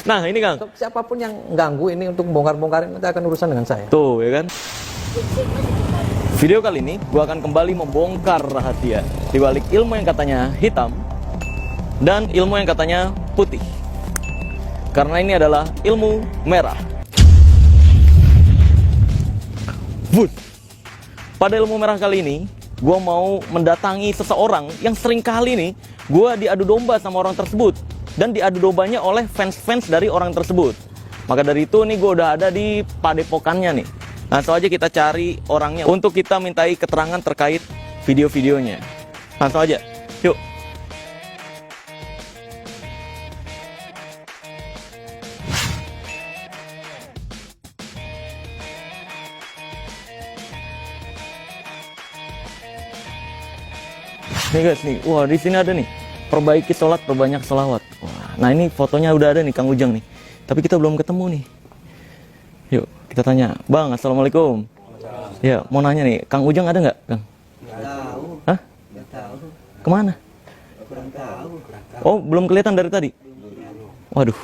Nah, ini Kang. Siapapun yang ganggu ini untuk bongkar-bongkarin nanti akan urusan dengan saya. Tuh, ya kan? Video kali ini gua akan kembali membongkar rahasia di balik ilmu yang katanya hitam dan ilmu yang katanya putih. Karena ini adalah ilmu merah. Bud. Pada ilmu merah kali ini, gua mau mendatangi seseorang yang sering kali nih gua diadu domba sama orang tersebut. Dan diadu dombanya oleh fans-fans dari orang tersebut. Maka dari itu nih gue udah ada di padepokannya nih. Langsung aja kita cari orangnya untuk kita mintai keterangan terkait video-videonya. Langsung aja, yuk. Nih guys nih, wah di sini ada nih. Perbaiki sholat, perbanyak sholawat. Wah, nah ini fotonya udah ada nih Kang Ujang nih. Tapi kita belum ketemu nih. Yuk kita tanya, Bang, assalamualaikum. Ya, mau nanya nih, Kang Ujang ada nggak, Kang? Nggak tahu. Hah? Nggak tahu. Kemana? Kurang tahu. Oh, belum kelihatan dari tadi. Waduh,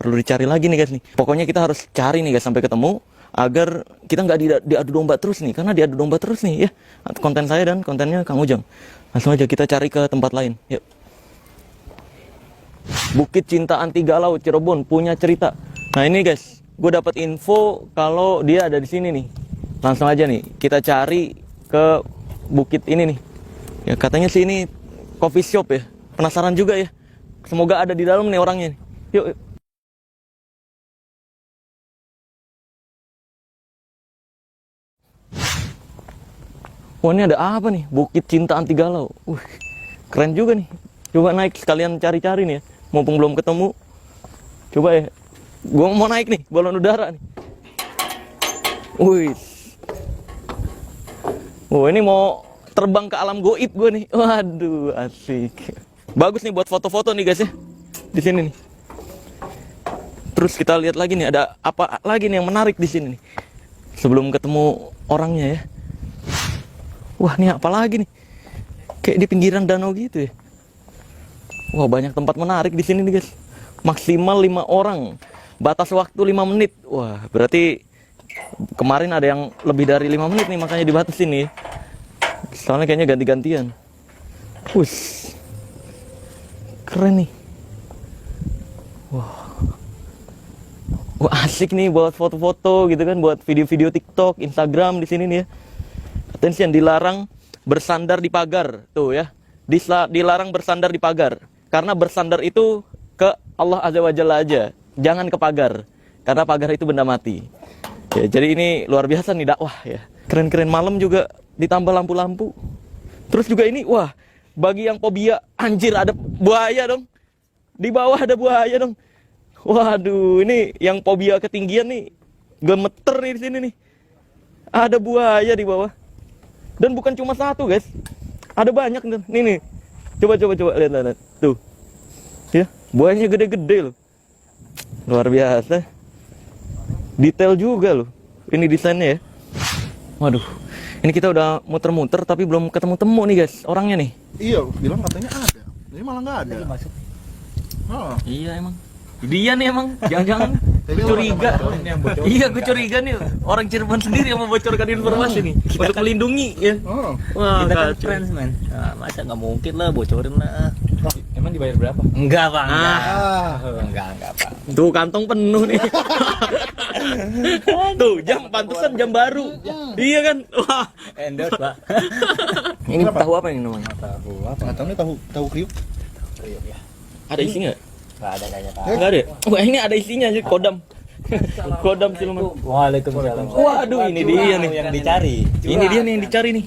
perlu dicari lagi nih guys nih. Pokoknya kita harus cari nih guys sampai ketemu agar kita nggak diadu domba terus nih. Karena diadu domba terus nih ya. Konten saya dan kontennya Kang Ujang. Langsung aja kita cari ke tempat lain. Yuk. Bukit Cinta Anti Galau Cirebon punya cerita. Nah ini guys, gue dapat info kalau dia ada di sini nih. Langsung aja nih kita cari ke bukit ini nih. Ya katanya sih ini coffee shop ya. Penasaran juga ya. Semoga ada di dalam nih orangnya nih. Yuk. Yuk. Wah ini ada apa nih? Bukit Cinta Anti Galau. Keren juga nih. Coba naik sekalian cari-cari nih ya. Mumpung belum ketemu. Coba ya. Gua mau naik nih, balon udara nih. Wih. Oh ini mau terbang ke alam goib gue nih. Waduh, asik. Bagus nih buat foto-foto nih guys ya. Di sini nih. Terus kita lihat lagi nih ada apa lagi nih yang menarik di sini nih. Sebelum ketemu orangnya ya. Wah, ini apa lagi nih? Kayak di pinggiran danau gitu ya. Wah, banyak tempat menarik di sini nih, guys. Maksimal 5 orang. Batas waktu 5 menit. Wah, berarti kemarin ada yang lebih dari 5 menit nih, makanya dibatasin nih. Soalnya kayaknya ganti-gantian. Wush. Keren nih. Wah. Wah, asik nih buat foto-foto gitu kan, buat video-video TikTok, Instagram di sini nih ya. Attention, dilarang bersandar di pagar tuh ya. Dilarang bersandar di pagar karena bersandar itu ke Allah Azza wa Jalla aja, jangan ke pagar karena pagar itu benda mati ya. Jadi ini luar biasa nih dakwah ya, keren-keren. Malam juga ditambah lampu-lampu. Terus juga ini wah, bagi yang fobia anjir ada buaya dong di bawah, ada buaya dong. Waduh, ini yang fobia ketinggian nih gemeter nih di sini nih, ada buaya di bawah. Dan bukan cuma satu guys, ada banyak nih nih. Coba lihat tuh ya, buahnya gede-gede loh, luar biasa, detail juga loh ini desainnya ya. Waduh, ini kita udah muter-muter tapi belum ketemu-temu nih guys orangnya nih. Iya, bilang katanya ada, ini malah nggak ada. Iya emang dia nih, emang jangan-jangan curiga. Iya, gue curiga nih orang Cirebon sendiri yang membocorkan informasi nih untuk melindungi ya. Wah, Kita kan friends man. Nah, masa nggak mungkin lah bocorin lah. Emang dibayar berapa? Enggak bang. Enggak pak. Tuh kantong penuh nih. Tuh jam pantesan jam baru. Iya kan? Wah. Endorse pak. Ini tahu apa ini namanya? Tahu apa? Nggak tahu nih, tahu kriuk. Ya. Ada isi nggak? Nggak ada kayaknya pak. Nggak ada. Wah ini ada isinya aja, kodam. Kodam siluman. Waalaikumsalam. Waduh, ini dia nih yang dicari. Ini dia nih yang dicari nih.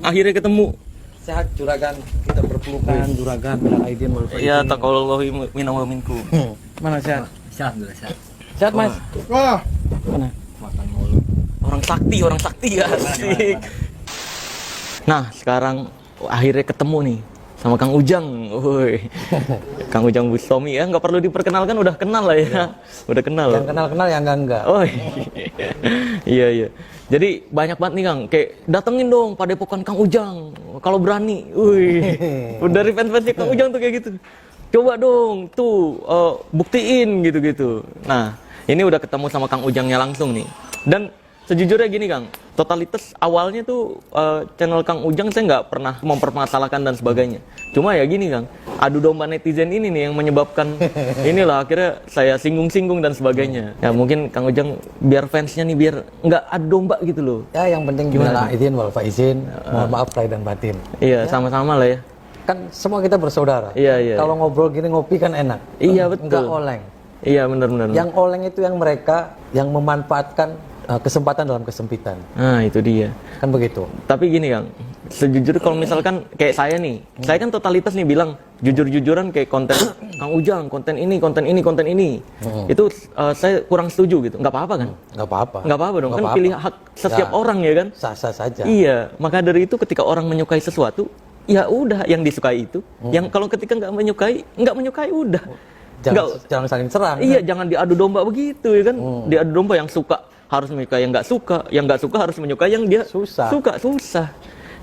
Akhirnya ketemu. Sehat juragan, kita berpelukan juragan bila aidin wal faizin. Ya taqabbalallahu minna wa minkum. Mana sehat? Alhamdulillah sehat. Sehat Mas? Wah, Mana? Makan mulu. Orang sakti ya, asik. Nah, sekarang akhirnya ketemu nih sama Kang Ujang. Woi. Kang Ujang Bustomi ya, nggak perlu diperkenalkan, udah kenal lah ya. Udah kenal. Yang kenal-kenal yang enggak. Oh iya. Iya. Jadi banyak banget nih Kang, kayak datengin dong padepokan Kang Ujang kalau berani. Wih. Dari fans-fansnya Kang Ujang tuh kayak gitu. coba dong tuh buktiin gitu-gitu. Nah, ini udah ketemu sama Kang Ujangnya langsung nih. Dan sejujurnya gini Kang, totalitas awalnya tuh channel Kang Ujang saya nggak pernah mempermasalahkan dan sebagainya. Cuma ya gini Kang, adu domba netizen ini nih yang menyebabkan inilah akhirnya saya singgung-singgung dan sebagainya. Ya mungkin Kang Ujang biar fansnya nih biar nggak adu domba gitu loh. Ya yang penting gimana izin wal faizin, mohon maaf lahir dan batin. Iya, sama-sama lah ya. Kan semua kita bersaudara. Iya. Kalau ngobrol gini ngopi kan enak. Iya, betul. Enggak oleng. Iya, benar-benar. Yang oleng itu yang mereka yang memanfaatkan kesempatan dalam kesempitan. Nah, itu dia. Kan begitu. Tapi gini Kang, sejujurnya kalau misalkan kayak saya nih, saya kan totalitas nih bilang jujur-jujuran kayak konten Kang Ujang, konten ini, konten ini, konten ini. Itu saya kurang setuju gitu. Nggak apa-apa kan? Nggak apa-apa. Nggak apa-apa dong, Nggak kan apa-apa. pilih hak setiap Ya, orang ya kan? Sah-sah saja. Iya, maka dari itu ketika orang menyukai sesuatu, ya udah yang disukai itu. Yang kalau ketika nggak menyukai udah. Jangan saling serang. Iya, jangan diadu domba begitu ya kan? Diadu domba yang suka harus menyukai yang nggak suka harus menyukai yang dia Susah. susah.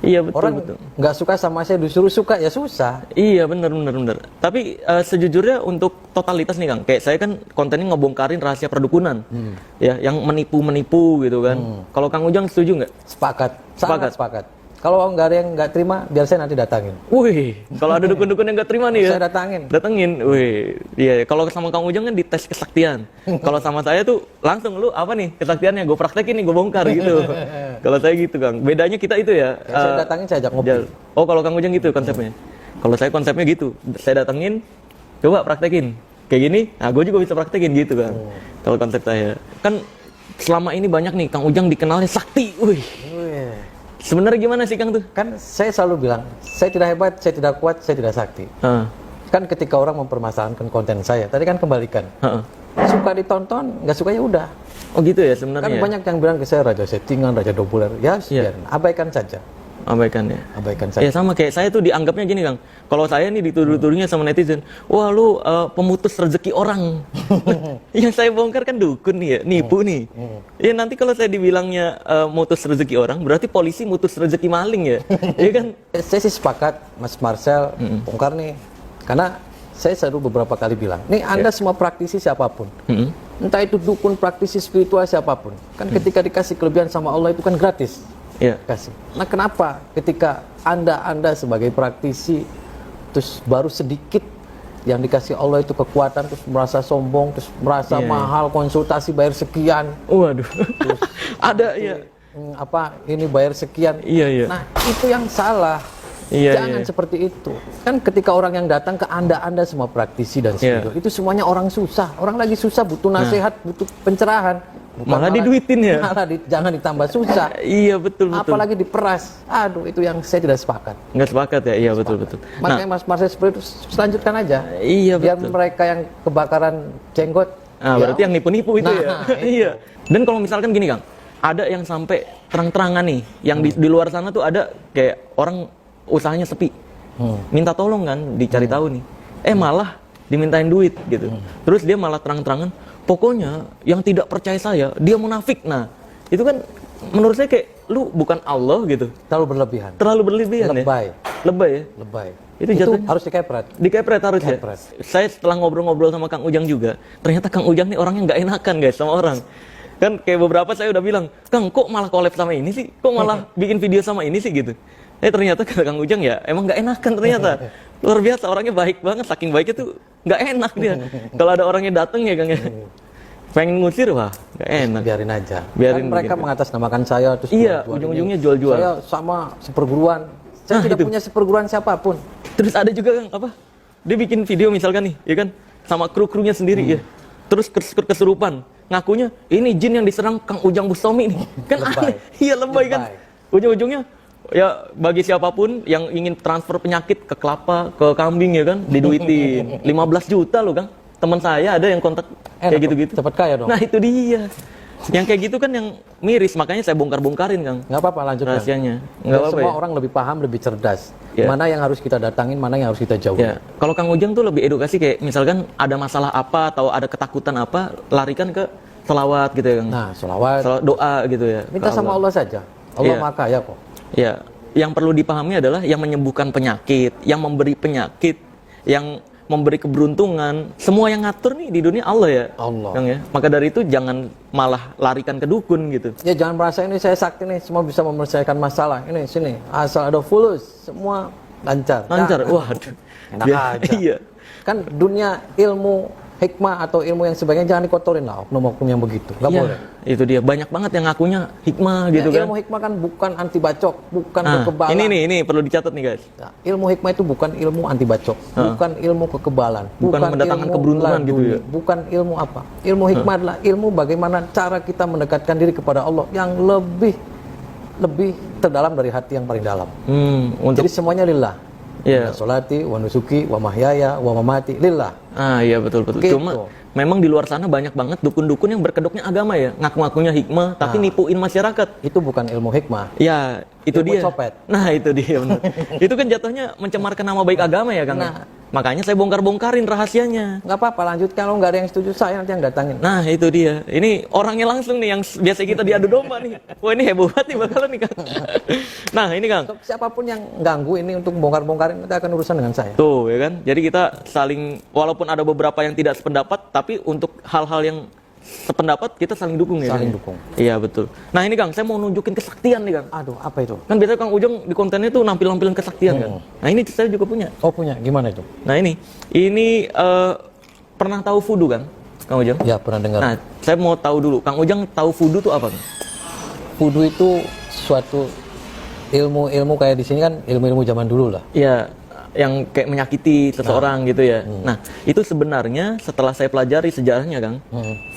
Iya betul Orang betul. nggak suka sama saya disuruh suka ya susah. Iya benar. Tapi sejujurnya untuk totalitas nih Kang, kayak saya kan kontennya ngebongkarin rahasia perdukunan, ya yang menipu gitu kan. Kalau Kang Ujang setuju nggak? Sepakat. Sangat sepakat. Kalau nggak ada yang nggak terima, biar saya nanti datangin. Wih, kalau ada dukun-dukun yang nggak terima nih ya. Saya datangin. Wih, iya. Kalau sama Kang Ujang kan dites kesaktian. Kalau sama saya tuh langsung lu apa nih kesaktiannya? Gue praktekin nih, gue bongkar gitu. Kalau saya gitu Kang. Bedanya kita itu ya. Saya datangin, saya ajak ngopi. Oh, kalau Kang Ujang gitu konsepnya. Kalau saya konsepnya gitu. Saya datengin, coba praktekin. Kayak gini, nah gue juga bisa praktekin gitu kan. Kalau konsep saya. Kan selama ini banyak nih Kang Ujang dikenalnya sakti. Wih. Sebenarnya gimana sih Kang tuh? Kan saya selalu bilang, saya tidak hebat, saya tidak kuat, saya tidak sakti. Kan ketika orang mempermasalahkan konten saya, tadi kan kembalikan. Suka ditonton, nggak suka ya udah. Oh gitu ya Kan sebenarnya. banyak yang bilang ke saya raja settingan, raja populer. Ya, biarin. Abaikan saja. Abaikan ya. Abaikan Ya saja. sama kayak saya tuh dianggapnya gini Kang. Kalau saya nih dituduh-tuduhnya sama netizen, wah lu pemutus rezeki orang. Yang saya bongkar kan dukun nih ya, nipu nih. Ya nanti kalau saya dibilangnya mutus rezeki orang, berarti polisi mutus rezeki maling ya. Iya kan? Saya sih sepakat, Mas Marcel, bongkar nih. Karena saya selalu beberapa kali bilang, nih Anda semua praktisi siapapun. Entah itu dukun, praktisi spiritual siapapun. Kan ketika dikasih kelebihan sama Allah itu kan gratis. Iya. Kasih. Nah kenapa ketika Anda sebagai praktisi terus baru sedikit yang dikasih Allah itu kekuatan terus merasa sombong, terus merasa mahal, konsultasi bayar sekian. Waduh. Ada ya. Ini bayar sekian. Iya. Nah, itu yang salah. Iya, Jangan iya. seperti itu. Kan ketika orang yang datang ke Anda semua praktisi dan spiritual, itu semuanya orang susah. Orang lagi susah butuh nasihat, butuh pencerahan. Malah diduitin ya. Jangan ditambah susah. Iya betul. Apalagi diperas. Aduh, itu yang saya tidak sepakat. Nggak sepakat ya. Iya betul. Makanya Mas Marcel seperti itu selanjutkan aja. Iya Biar betul. mereka yang kebakaran jenggot. Nah, berarti yang nipu-nipu itu Nah, ya. itu. Iya. Dan kalau misalkan gini Kang, ada yang sampai terang-terangan nih, yang di luar sana tuh ada kayak orang usahanya sepi. Minta tolong kan, dicari tahu nih. Malah dimintain duit gitu. Terus dia malah terang-terangan, pokoknya yang tidak percaya saya, dia munafik. Nah, itu kan menurut saya kayak lu bukan Allah gitu. Terlalu berlebihan. Terlalu berlebihan Lebay. ya. Lebay ya. Lebay. Itu jatuhnya harus dikepret. Dikepret harus Kepret. ya. Saya setelah ngobrol-ngobrol sama Kang Ujang juga, ternyata Kang Ujang nih orangnya nggak enakan guys sama orang. Kan kayak beberapa saya udah bilang, Kang kok malah collab sama ini sih? Kok malah bikin video sama ini sih gitu? Ternyata kata Kang Ujang ya emang nggak enakan ternyata. Luar biasa, orangnya baik banget, saking baiknya tuh nggak enak dia. Kalau ada orangnya dateng ya Kang ya, pengen ngusir wah nggak enak. Biarin aja. Biarin Kan mereka begini. mengatasnamakan saya terus Iya, jual-jual ujung-ujungnya ini. jual-jual. Saya sama seperguruan. Saya tidak itu. punya seperguruan siapapun. Terus ada juga Kang apa? Dia bikin video misalkan nih, ya kan, sama kru-krunya sendiri ya. Terus kesurupan, ngakunya ini jin yang diserang Kang Ujang Bustami nih. Kan Lebay. aneh. Iya lebay kan. Lebay. Ujung-ujungnya ya bagi siapapun yang ingin transfer penyakit ke kelapa, ke kambing ya kan, diduitin 15 juta loh Kang. Teman saya ada yang kontak kayak gitu-gitu. Cepat kaya dong. Nah itu dia. Yang kayak gitu kan yang miris, makanya saya bongkar-bongkarin Kang. Nggak apa-apa, lanjutkan. Rahasianya. Nggak Biar apa-apa semua ya? orang lebih paham, lebih cerdas. Ya. Mana yang harus kita datangin, mana yang harus kita jauhi. Ya, kalau Kang Ujang tuh lebih edukasi kayak misalkan ada masalah apa atau ada ketakutan apa, larikan ke selawat gitu ya Kang. Nah, sholawat. Doa gitu ya. Minta ke sama Allah saja. Allah Iya. Maha Kaya kok. Ya, yang perlu dipahami adalah yang menyembuhkan penyakit, yang memberi penyakit, yang memberi keberuntungan, semua yang ngatur nih di dunia Allah ya. Allah. Kang ya. Maka dari itu jangan malah larikan ke dukun gitu. Ya jangan merasa ini saya sakti nih, semua bisa menyelesaikan masalah. Ini sini, asal ada fulus, semua lancar. Lancar. Jangan. Waduh. Enak Ya, aja. Iya. Kan dunia ilmu hikmah atau ilmu yang sebagainya jangan dikotorin lah oknum-oknum yang begitu. Nggak Iya, boleh. itu dia. Banyak banget yang ngakunya hikmah gitu Ya, kan. ilmu hikmah kan bukan anti bacok, bukan Nah, kekebalan. ini perlu dicatat nih guys. Nah, ilmu hikmah itu bukan ilmu anti bacok, bukan ilmu kekebalan, Bukan mendatangkan ilmu keberuntungan gitu laduni, ya. bukan ilmu apa. Ilmu hikmah adalah ilmu bagaimana cara kita mendekatkan diri kepada Allah yang lebih terdalam dari hati yang paling dalam. Untuk Jadi semuanya lillah. Iya. Wa sholati, wa nusuki, wa mahyaya, wa mamati lillah. iya betul. Gitu. Cuma memang di luar sana banyak banget dukun-dukun yang berkedoknya agama ya, ngaku-ngakunya hikmah tapi nipuin masyarakat. Itu bukan ilmu hikmah. Ya, itu Ilmu dia. copet. Nah, itu dia benar. Itu kan jatuhnya mencemarkan nama baik agama ya, Kang. Nah. Makanya saya bongkar-bongkarin rahasianya. Nggak apa-apa, lanjut. Kalau nggak ada yang setuju, saya nanti yang datangin. Nah, itu dia. Ini orangnya langsung nih yang biasa kita diadu domba nih. Wah, ini heboh banget nih bakalan nih, Kang. Nah, ini Kang. Siapapun yang ganggu ini untuk bongkar-bongkarin, nanti akan urusan dengan saya. Tuh, ya kan? Jadi kita saling, walaupun ada beberapa yang tidak sependapat, tapi untuk hal-hal yang sependapat kita saling dukung ya. Saling Kang? dukung. Iya, betul. Nah, ini Kang, saya mau nunjukin kesaktian nih, Kang. Aduh, apa itu? Kan biasanya Kang Ujang di kontennya tuh nampil-nampilin kesaktian kan. Nah, ini saya juga punya. Oh punya, gimana itu? Nah, ini pernah tahu voodoo kan, Kang Ujang? Ya pernah dengar. Nah, saya mau tahu dulu, Kang Ujang tahu voodoo itu apa? Kang? Voodoo itu suatu ilmu kayak di sini kan ilmu-ilmu zaman dulu lah. Ya, yang kayak menyakiti seseorang gitu ya. Nah, itu sebenarnya setelah saya pelajari sejarahnya, Kang,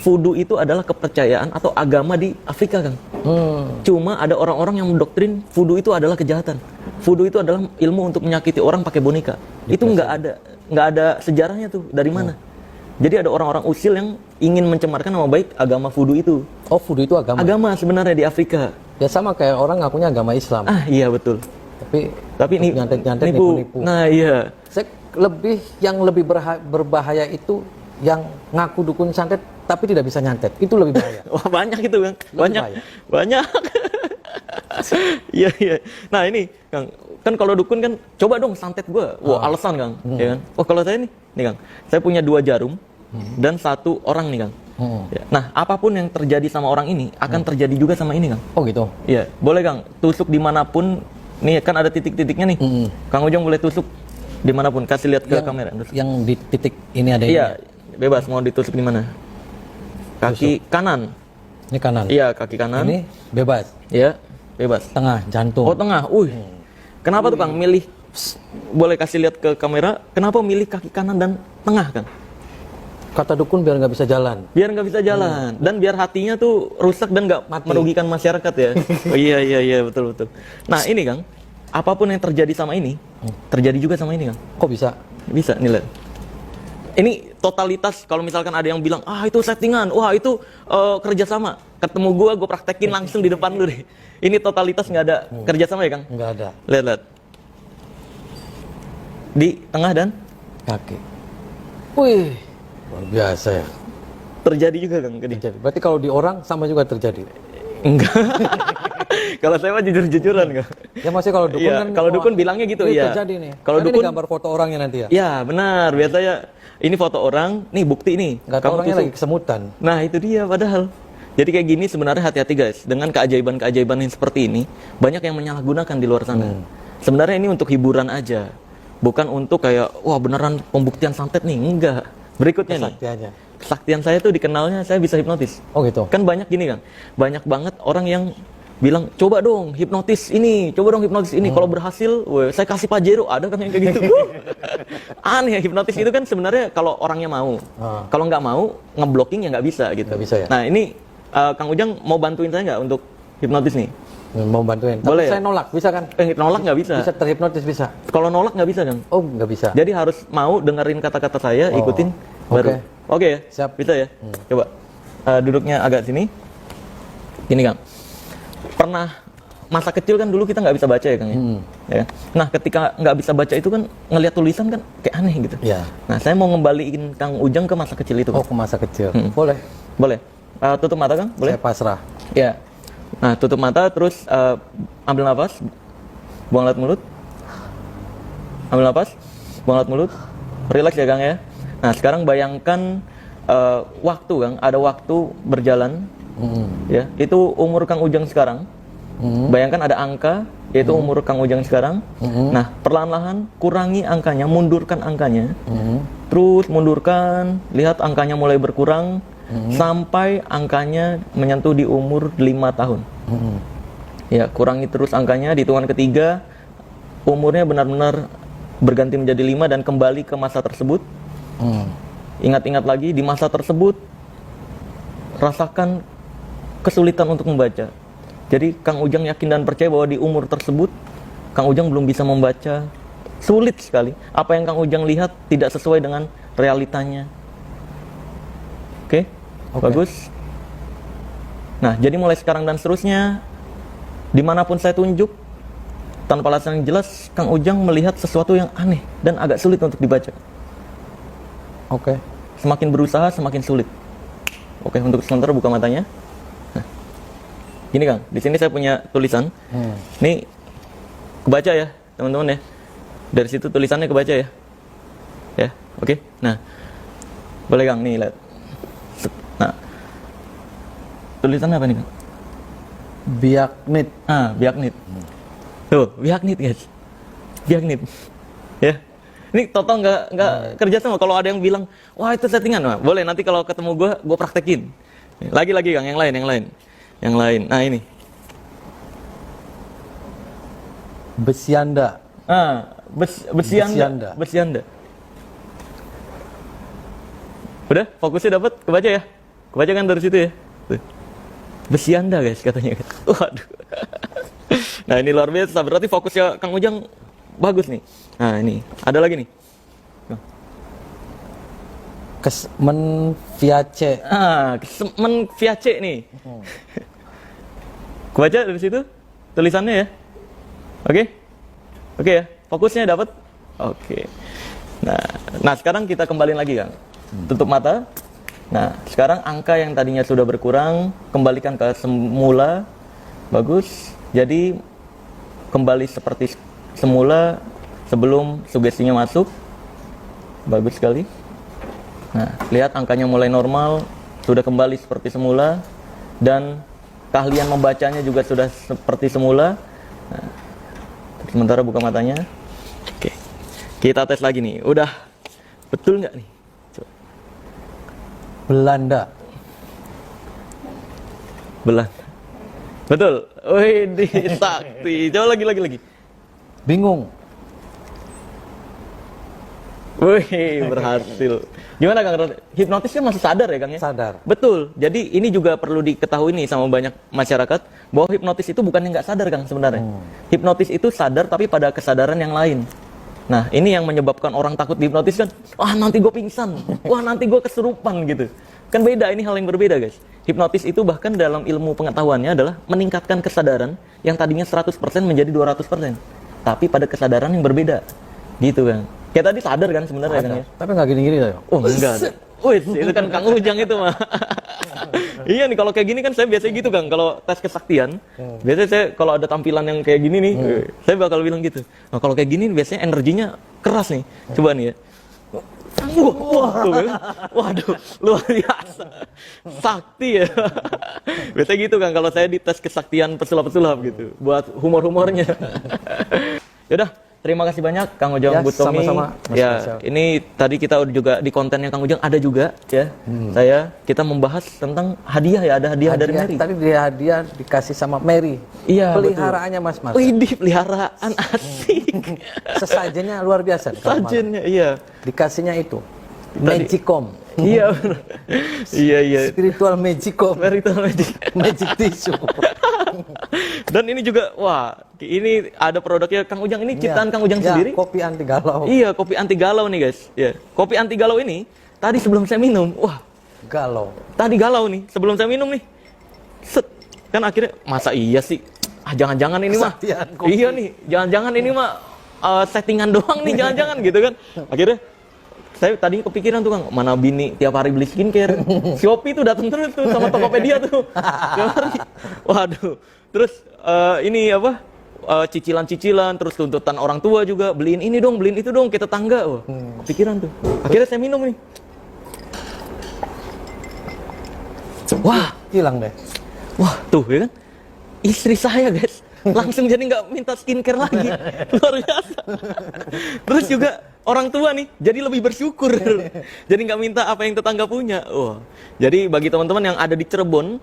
voodoo itu adalah kepercayaan atau agama di Afrika, Kang. Cuma ada orang-orang yang mendoktrin voodoo itu adalah kejahatan. Voodoo itu adalah ilmu untuk menyakiti orang pakai boneka. Itu nggak ada sejarahnya tuh dari mana. Jadi ada orang-orang usil yang ingin mencemarkan nama baik agama voodoo itu. Oh voodoo itu agama? Agama sebenarnya di Afrika. Ya sama kayak orang ngakunya agama Islam. Ah, iya betul. Tapi ini nyantet-nyantet, nipu. nipu-nipu. Nah, iya. Yang lebih berbahaya itu yang ngaku dukun santet tapi tidak bisa nyantet. Itu lebih bahaya. Wah, banyak itu, Kang. Lebih Banyak. Iya. Nah, ini, Kang. Kan kalau dukun kan coba dong santet gua. Wah, alasan, Kang. Ya kan? Wah, kalau saya nih, Kang. Saya punya 2 jarum dan 1 orang nih, Kang. Ya. Nah, apapun yang terjadi sama orang ini akan terjadi juga sama ini, Kang. Oh gitu. Iya, boleh, Kang. Tusuk dimanapun. Nih kan ada titik-titiknya nih. Kang Ujang boleh tusuk dimanapun. Kasih lihat ke kamera. Yang di titik ini ada Iya, bebas mau ditusuk di mana. Kaki kanan. Ini kanan. Iya, kaki kanan. Ini bebas. Iya, bebas. Tengah, jantung. Oh, tengah. Kenapa tuh, Kang, milih? Boleh kasih lihat ke kamera. Kenapa milih kaki kanan dan tengah, Kang? Kata dukun biar nggak bisa jalan. Biar nggak bisa jalan dan biar hatinya tuh rusak dan nggak merugikan masyarakat ya. Oh, iya, betul. Nah, ini, Kang, apapun yang terjadi sama ini, terjadi juga sama ini, Kang. Kok bisa? Bisa nih, lihat. Ini totalitas. Kalau misalkan ada yang bilang, itu settingan, wah itu kerjasama. Ketemu gue praktekin langsung di depan lu deh. Ini totalitas nggak ada kerjasama ya, Kang? Nggak ada. Lihat. Di tengah dan Kaki. Wih, luar biasa ya. terjadi juga, Kang. Terjadi. Berarti kalau di orang sama juga terjadi. Enggak. Kalau saya mah jujur-jujuran, Kang. Ya maksudnya kalau dukun Iya, kan kalau dukun bilangnya gitu, ini iya. terjadi nih. Kalau Kan dukun ini gambar foto orangnya nanti ya. Ya, benar. Biasanya ini foto orang, nih bukti nih. Nggak tahu orangnya lagi kesemutan. Nah, itu dia padahal. Jadi kayak gini sebenarnya hati-hati, guys. Dengan keajaiban-keajaiban yang seperti ini, banyak yang menyalahgunakan di luar sana. Sebenarnya ini untuk hiburan aja. Bukan untuk kayak, wah beneran pembuktian santet nih. Enggak. Berikutnya Kesaktiannya. nih. Kesaktian saya tuh dikenalnya saya bisa hipnotis. Oh gitu. Kan banyak gini, Kang. Banyak banget orang yang bilang, coba dong hipnotis ini, kalau berhasil, saya kasih Pajero. Ada kan yang kayak gitu. Aneh ya, hipnotis itu kan sebenarnya kalau orangnya mau. Kalau nggak mau, ngeblocking ya nggak bisa gitu. Nggak bisa ya? Nah, ini Kang Ujang mau bantuin saya nggak untuk hipnotis nih? Mau bantuin. Boleh Tapi ya? saya nolak, bisa kan? Nolak nggak bisa. Bisa terhipnotis bisa. Kalau nolak nggak bisa, Kang. Oh nggak bisa. Jadi harus mau dengerin kata-kata saya, ikutin baru. Oke ya? Siap. Bisa ya? Coba duduknya agak sini. Gini, Kang. Pernah masa kecil kan dulu kita nggak bisa baca ya, Kang ya? Ya. Nah, ketika nggak bisa baca itu kan ngelihat tulisan kan kayak aneh gitu. Iya. Nah, saya mau ngembaliin Kang Ujang ke masa kecil itu. Oh Kang. ke masa kecil. Boleh. Boleh. Tutup mata, Kang? Boleh? Saya pasrah. Ya. Nah, tutup mata terus ambil nafas. Buang lewat mulut. Ambil nafas. Buang lewat mulut. Relax ya Kang ya. Nah sekarang bayangkan waktu Kang, ada waktu berjalan, ya. Itu umur Kang Ujang sekarang. Bayangkan ada angka, yaitu umur Kang Ujang sekarang. Nah perlahan-lahan kurangi angkanya, mundurkan angkanya, terus mundurkan, lihat angkanya mulai berkurang sampai angkanya menyentuh di umur 5 tahun. Ya, kurangi terus angkanya, di hitungan ketiga umurnya benar-benar berganti menjadi 5 dan kembali ke masa tersebut. Ingat-ingat lagi di masa tersebut, rasakan kesulitan untuk membaca. Jadi Kang Ujang yakin dan percaya bahwa di umur tersebut Kang Ujang belum bisa membaca, sulit sekali. Apa yang Kang Ujang lihat tidak sesuai dengan realitanya. Oke? Bagus. Nah, jadi mulai sekarang dan seterusnya, dimanapun saya tunjuk, tanpa alasan yang jelas, Kang Ujang melihat sesuatu yang aneh dan agak sulit untuk dibaca. Oke. Semakin berusaha, semakin sulit. Oke, untuk sementara buka matanya. Nah, gini Kang, di sini saya punya tulisan. Ini kebaca ya, teman-teman ya. Dari situ tulisannya kebaca ya. Ya, oke. Nah, boleh Kang, nih lihat. Nah, tulisan apa nih Kang? Biaknit. Biaknit. Tuh, biaknit guys. Biaknit. Ya. Ini total nggak kerja sama. Kalau ada yang bilang, wah itu settingan, nah, boleh nanti kalau ketemu gue praktekin. Lagi Kang, yang lain. Nah ini. Besianda. Besianda. Udah, fokusnya dapat, kebaca ya. Kebaca kan dari situ ya. Tuh. Besianda guys katanya. Waduh. Nah ini luar biasa, berarti fokusnya Kang Ujang bagus nih. Nah ini, ada lagi nih. Kesmen Viace. Kesmen Viace nih. Kebaca dari situ tulisannya ya. Oke ya, fokusnya dapat. Oke. Nah sekarang kita kembali lagi Kang. Tutup mata. Nah sekarang angka yang tadinya sudah berkurang kembalikan ke semula. Bagus. Jadi kembali seperti semula sebelum sugestinya masuk. Bagus sekali. Nah, lihat angkanya mulai normal, sudah kembali seperti semula, dan keahlian membacanya juga sudah seperti semula. Nah, sementara buka matanya. Oke, kita tes lagi nih. Udah betul nggak nih? Coba. Belanda. Betul. Wih, sakti. Coba lagi. Bingung. Wih, berhasil. Gimana Kang? Hipnotisnya masih sadar ya Kang ya? Sadar. Betul. Jadi ini juga perlu diketahui nih sama banyak masyarakat bahwa hipnotis itu bukan yang nggak sadar Kang sebenarnya. Hipnotis itu sadar tapi pada kesadaran yang lain. Nah ini yang menyebabkan orang takut dihipnotis kan. Wah nanti gue pingsan. Wah nanti gue kesurupan gitu. Kan beda, ini hal yang berbeda guys. Hipnotis itu bahkan dalam ilmu pengetahuannya adalah meningkatkan kesadaran yang tadinya 100% menjadi 200%. Tapi pada kesadaran yang berbeda. Gitu Kang. Kayak tadi sadar kan sebenarnya Kang ya? Tapi nggak gini-gini loh. Oh enggak. Wih, itu kan Kang Ujang itu mah. Iya nih kalau kayak gini kan saya biasanya gitu Kang. Kalau tes kesaktian, biasanya saya kalau ada tampilan yang kayak gini nih, saya bakal bilang gitu. Nah kalau kayak gini biasanya energinya keras nih. Coba nih ya. Wah, tuh kan. Waduh, luar biasa. Sakti ya. Biasanya gitu Kang kalau saya di tes kesaktian pesulap-pesulap gitu. Buat humor-humornya. Yaudah. Terima kasih banyak Kang Ujang Ya, Butomi. sama-sama, Mas Ya, Marcel. ini tadi kita juga di kontennya Kang Ujang ada juga ya. Kita membahas tentang hadiah ya, ada hadiah dari Mary. Tapi dia hadiah dikasih sama Mary. Iya, Peliharaannya Mas Marcel. Widih, peliharaan asik. Sesajennya luar biasa. kalau malam. Sajennya iya. Dikasihnya itu. Magicom. Iya benar. Iya. Spiritual Magicom. Spiritual magic. Magic tissue. Dan ini juga wah, ini ada produknya Kang Ujang, ini ciptaan Kang Ujang sendiri. Kopi anti galau. Iya, kopi anti galau nih guys. Ya, kopi anti galau ini tadi sebelum saya minum, wah, Galau. tadi galau nih sebelum saya minum nih. Set. Kan akhirnya masa iya sih? Jangan-jangan ini mah. Kesaktian kopi. Iya nih, jangan-jangan ini mah settingan doang nih, jangan-jangan gitu kan. Akhirnya saya tadi kepikiran tuh Kang, mana bini tiap hari beli skincare. Shopee tuh datang terus tuh sama Tokopedia tuh. Tiap hari. Waduh. Terus ini apa? cicilan-cicilan, terus tuntutan orang tua juga, beliin ini dong, beliin itu dong, ke tetangga. Wah, kepikiran tuh. Akhirnya saya minum nih. Wah, Hilang deh. wah tuh ya kan, istri saya guys langsung jadi nggak minta skincare lagi, luar biasa. Terus juga orang tua nih jadi lebih bersyukur, jadi nggak minta apa yang tetangga punya. Wah, jadi bagi teman-teman yang ada di Cirebon,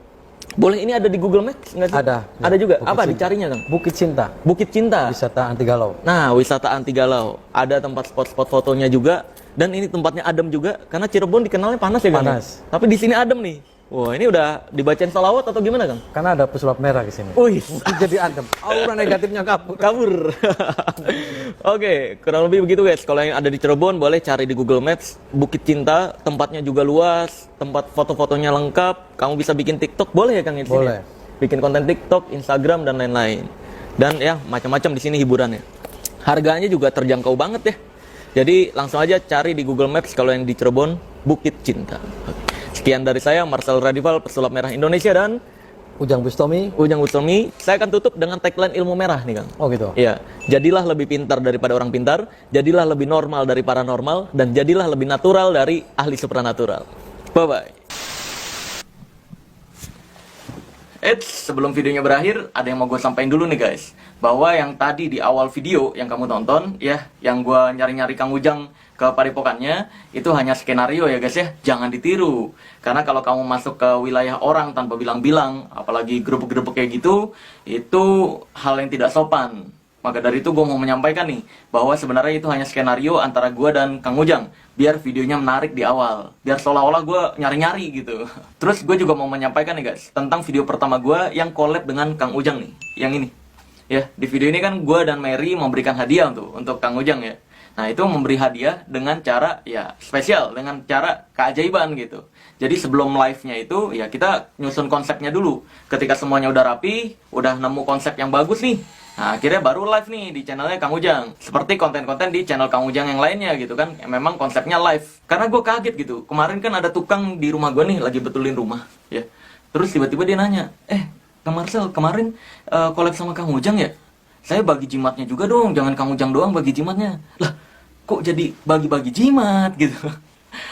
boleh ini ada di Google Maps nggak sih? Ada juga. Bukit Apa Cinta. dicarinya Kang? Bukit Cinta, Bukit Cinta. wisata anti galau. Nah, wisata anti galau. Ada tempat spot-spot fotonya juga. Dan ini tempatnya adem juga. Karena Cirebon dikenalnya panas ya, Kang? Panas. Tapi di sini adem nih. Wah, ini udah dibacain salawat atau gimana, Kang? Karena ada pesulap merah di sini. Wih, Jadi adem. Aura negatifnya kabur. kabur. Oke, kurang lebih begitu guys. Kalau yang ada di Cirebon boleh cari di Google Maps. Bukit Cinta, tempatnya juga luas. Tempat foto-fotonya lengkap. Kamu bisa bikin TikTok, boleh ya, Kang? Di sini? Boleh. Bikin konten TikTok, Instagram, dan lain-lain. Dan ya, macam-macam di sini hiburannya. Harganya juga terjangkau banget ya. Jadi langsung aja cari di Google Maps kalau yang di Cirebon, Bukit Cinta. Sekian dari saya, Marcel Radival, pesulap merah Indonesia, dan Ujang Bustomi. Ujang Utsomi. Saya akan tutup dengan tagline ilmu merah nih, Kang. Oh gitu. Iya, jadilah lebih pintar daripada orang pintar, jadilah lebih normal dari paranormal, dan jadilah lebih natural dari ahli supranatural. Bye-bye. Sebelum videonya berakhir, ada yang mau gue sampaikan dulu nih guys. Bahwa yang tadi di awal video yang kamu tonton, ya, yang gue nyari-nyari Kang Ujang ke padepokannya, itu hanya skenario ya guys ya. Jangan ditiru. Karena kalau kamu masuk ke wilayah orang tanpa bilang-bilang, apalagi gerubuk-gerubuk kayak gitu, itu hal yang tidak sopan. Maka dari itu gue mau menyampaikan nih, bahwa sebenarnya itu hanya skenario antara gue dan Kang Ujang. Biar videonya menarik di awal. Biar seolah-olah gue nyari-nyari gitu. Terus gue juga mau menyampaikan nih guys, tentang video pertama gue yang collab dengan Kang Ujang nih. Yang ini. Ya, di video ini kan gue dan Mary memberikan hadiah untuk Kang Ujang ya. Nah, itu memberi hadiah dengan cara ya spesial, dengan cara keajaiban gitu. Jadi sebelum live-nya itu ya kita nyusun konsepnya dulu. Ketika semuanya udah rapi, udah nemu konsep yang bagus nih. Nah, akhirnya baru live nih di channelnya Kang Ujang. Seperti konten-konten di channel Kang Ujang yang lainnya gitu kan. Memang konsepnya live. Karena gue kaget gitu. Kemarin kan ada tukang di rumah gue nih lagi betulin rumah ya. Terus tiba-tiba dia nanya, Kang Marcel kemarin collab sama Kang Ujang ya? Saya bagi jimatnya juga dong. Jangan Kang Ujang doang bagi jimatnya. Lah, kok jadi bagi-bagi jimat gitu.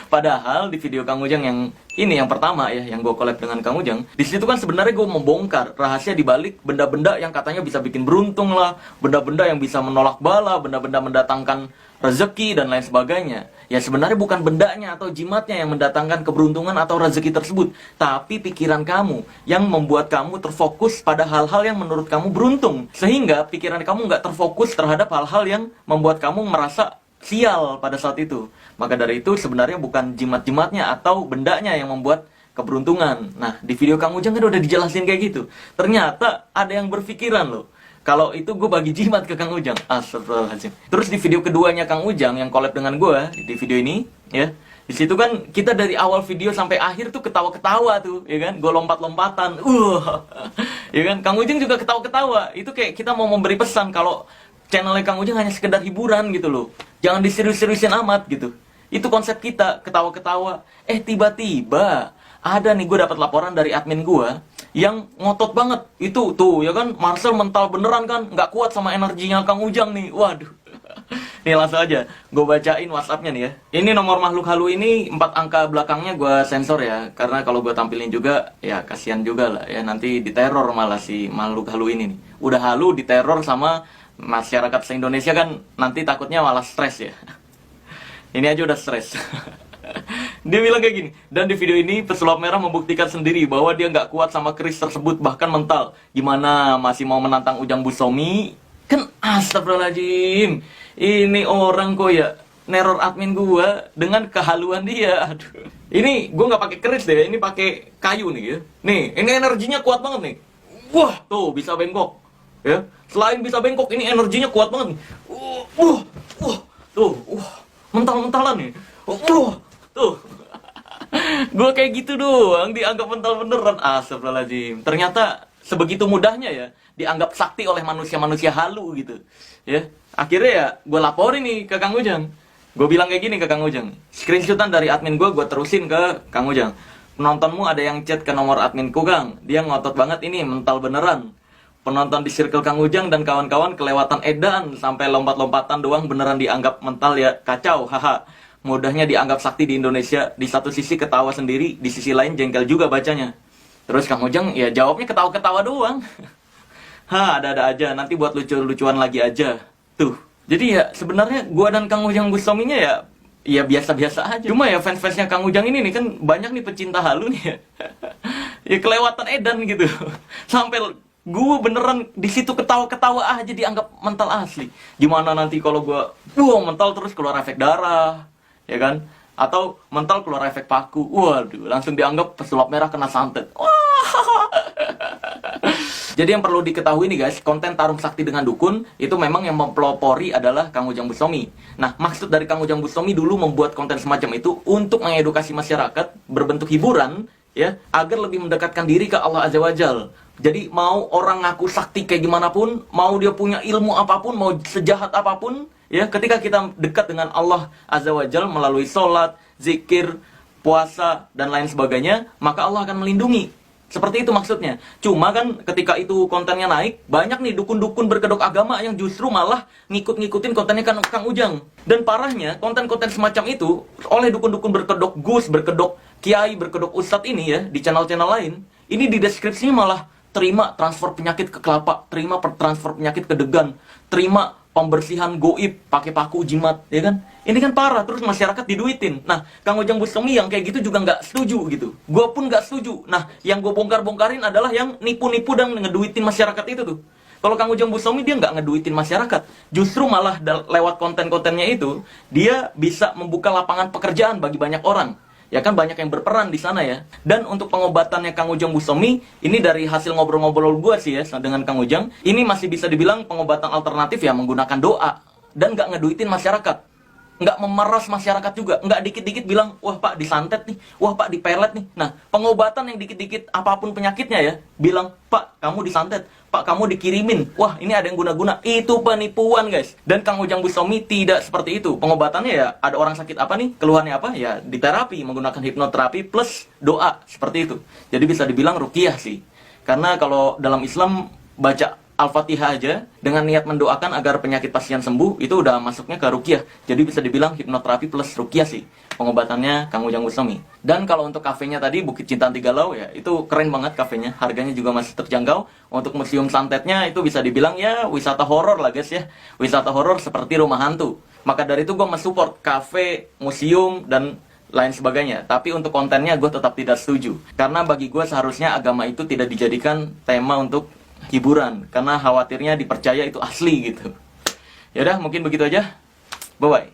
Padahal di video Kang Ujang yang ini yang pertama ya, yang gue collab dengan Kang Ujang, di situ kan sebenarnya gue membongkar rahasia di balik benda-benda yang katanya bisa bikin beruntung lah, benda-benda yang bisa menolak bala, benda-benda mendatangkan rezeki dan lain sebagainya. Ya sebenarnya bukan bendanya atau jimatnya yang mendatangkan keberuntungan atau rezeki tersebut, tapi pikiran kamu yang membuat kamu terfokus pada hal-hal yang menurut kamu beruntung, sehingga pikiran kamu nggak terfokus terhadap hal-hal yang membuat kamu merasa sial pada saat itu. Maka dari itu sebenarnya bukan jimat-jimatnya atau bendanya yang membuat keberuntungan. Nah, di video Kang Ujang kan udah dijelasin kayak gitu. Ternyata ada yang berpikiran loh, kalau itu gue bagi jimat ke Kang Ujang. Astagfirullahaladzim. Terus di video keduanya Kang Ujang yang collab dengan gue di video ini, ya, di situ kan kita dari awal video sampai akhir tuh ketawa-ketawa tuh, ya kan? Gue lompat-lompatan, ya kan? Kang Ujang juga ketawa-ketawa. Itu kayak kita mau memberi pesan kalau channelnya Kang Ujang hanya sekedar hiburan gitu loh. Jangan diserius-seriusin amat gitu. Itu konsep kita, ketawa-ketawa. Tiba-tiba ada nih gue dapat laporan dari admin gue yang ngotot banget. Itu tuh ya kan, Marcel mental beneran kan, nggak kuat sama energinya Kang Ujang nih. Waduh. Nih langsung aja gue bacain WhatsApp-nya nih ya. Ini nomor makhluk halu ini 4 angka belakangnya gue sensor ya, karena kalau gue tampilin juga ya kasihan juga lah ya, nanti diteror malah si makhluk halu ini nih. Udah halu diteror sama masyarakat se-Indonesia kan, nanti takutnya malah stres ya. Ini aja udah stres. Dia bilang kayak gini, dan di video ini pesulap merah membuktikan sendiri bahwa dia nggak kuat sama keris tersebut, bahkan mental. Gimana masih mau menantang Ujang Bustomi? Kan astagfirullahaladzim, ini orang kok ya neror admin gua dengan kehaluan dia. Aduh. Ini gua nggak pakai keris deh, ini pakai kayu nih ya. Nih, ini energinya kuat banget nih. Wah, tuh bisa bengkok. Ya, selain bisa bengkok, ini energinya kuat banget nih. Tuh, mental-mentalan nih. Tuh. Gue kayak gitu doang dianggap mental beneran. Astagfirullahaladzim. Ternyata sebegitu mudahnya ya dianggap sakti oleh manusia-manusia halu gitu. Ya, akhirnya ya gue laporin nih ke Kang Ujang. Gue bilang kayak gini ke Kang Ujang. Screenshotan dari admin gue terusin ke Kang Ujang. Penontonmu ada yang chat ke nomor adminku, Kang. Dia ngotot banget ini mental beneran. penonton di Circle Kang Ujang dan kawan-kawan kelewatan edan sampai lompat-lompatan doang beneran dianggap mental ya, kacau, haha. Mudahnya dianggap sakti di Indonesia, di satu sisi ketawa sendiri, di sisi lain jengkel juga bacanya. Terus Kang Ujang ya jawabnya ketawa-ketawa doang. Ada-ada aja, nanti buat lucu-lucuan lagi aja. Tuh. Jadi ya sebenarnya gua dan Kang Ujang Bustominya ya biasa-biasa aja. Cuma ya fans-fansnya Kang Ujang ini nih kan banyak nih pecinta halu nih ya. Ya kelewatan edan gitu. Sampai gue beneran di situ ketawa-ketawa aja dianggap mental asli. Gimana nanti kalau gue mental terus keluar efek darah, ya kan? Atau mental keluar efek paku. Waduh, langsung dianggap pesulap merah kena santet. Wah. Jadi yang perlu diketahui nih guys, konten Tarung Sakti dengan Dukun itu memang yang mempelopori adalah Kang Ujang Bustomi. Nah, maksud dari Kang Ujang Bustomi dulu membuat konten semacam itu untuk mengedukasi masyarakat berbentuk hiburan, ya, agar lebih mendekatkan diri ke Allah Azza wa Jal. Jadi mau orang ngaku sakti kayak gimana pun, mau dia punya ilmu apapun, mau sejahat apapun, ya, ketika kita dekat dengan Allah Azza wa Jal melalui sholat, zikir, puasa, dan lain sebagainya, maka Allah akan melindungi. Seperti itu maksudnya. Cuma kan ketika itu kontennya naik, banyak nih dukun-dukun berkedok agama yang justru malah ngikut-ngikutin kontennya Kang Ujang. Dan parahnya, konten-konten semacam itu oleh dukun-dukun berkedok Gus, berkedok Kiai, berkedok Ustadz ini ya, di channel-channel lain, ini di deskripsinya malah terima transfer penyakit ke kelapa, terima transfer penyakit ke degan, terima pembersihan goib pakai paku jimat, ya kan? Ini kan parah, terus masyarakat diduitin. Nah, Kang Ujang Bustomi yang kayak gitu juga nggak setuju gitu. Gue pun nggak setuju. Nah, yang gue bongkar-bongkarin adalah yang nipu-nipu dan ngeduitin masyarakat itu tuh. Kalau Kang Ujang Bustomi dia nggak ngeduitin masyarakat, justru malah lewat konten-kontennya itu dia bisa membuka lapangan pekerjaan bagi banyak orang. Ya kan banyak yang berperan di sana ya. Dan untuk pengobatannya Kang Ujang Bustomi, ini dari hasil ngobrol-ngobrol gue sih ya dengan Kang Ujang, ini masih bisa dibilang pengobatan alternatif ya menggunakan doa dan nggak ngeduitin masyarakat. Nggak memeras masyarakat juga, nggak dikit-dikit bilang, wah Pak disantet nih, wah Pak dipelet nih. Nah, pengobatan yang dikit-dikit apapun penyakitnya ya, bilang, Pak kamu disantet, Pak kamu dikirimin, wah ini ada yang guna-guna. Itu penipuan guys. Dan Kang Ujang Bustomi tidak seperti itu. Pengobatannya ya, ada orang sakit apa nih, keluhannya apa, ya diterapi, menggunakan hipnoterapi plus doa, seperti itu. Jadi bisa dibilang ruqyah sih. Karena kalau dalam Islam, baca Al-Fatihah aja dengan niat mendoakan agar penyakit pasien sembuh itu udah masuknya ke ruqyah. Jadi bisa dibilang hipnoterapi plus ruqyah sih pengobatannya Kang Ujang Bustomi. Dan kalau untuk kafenya tadi Bukit Cinta Tigalau ya itu keren banget kafenya, harganya juga masih terjangkau. Untuk museum santetnya itu bisa dibilang ya wisata horor lah guys ya, wisata horor seperti rumah hantu. Maka dari itu gue mensupport kafe, museum dan lain sebagainya. Tapi untuk kontennya gue tetap tidak setuju. Karena bagi gue seharusnya agama itu tidak dijadikan tema untuk hiburan, karena khawatirnya dipercaya itu asli gitu. Yaudah, mungkin begitu aja. Bye-bye.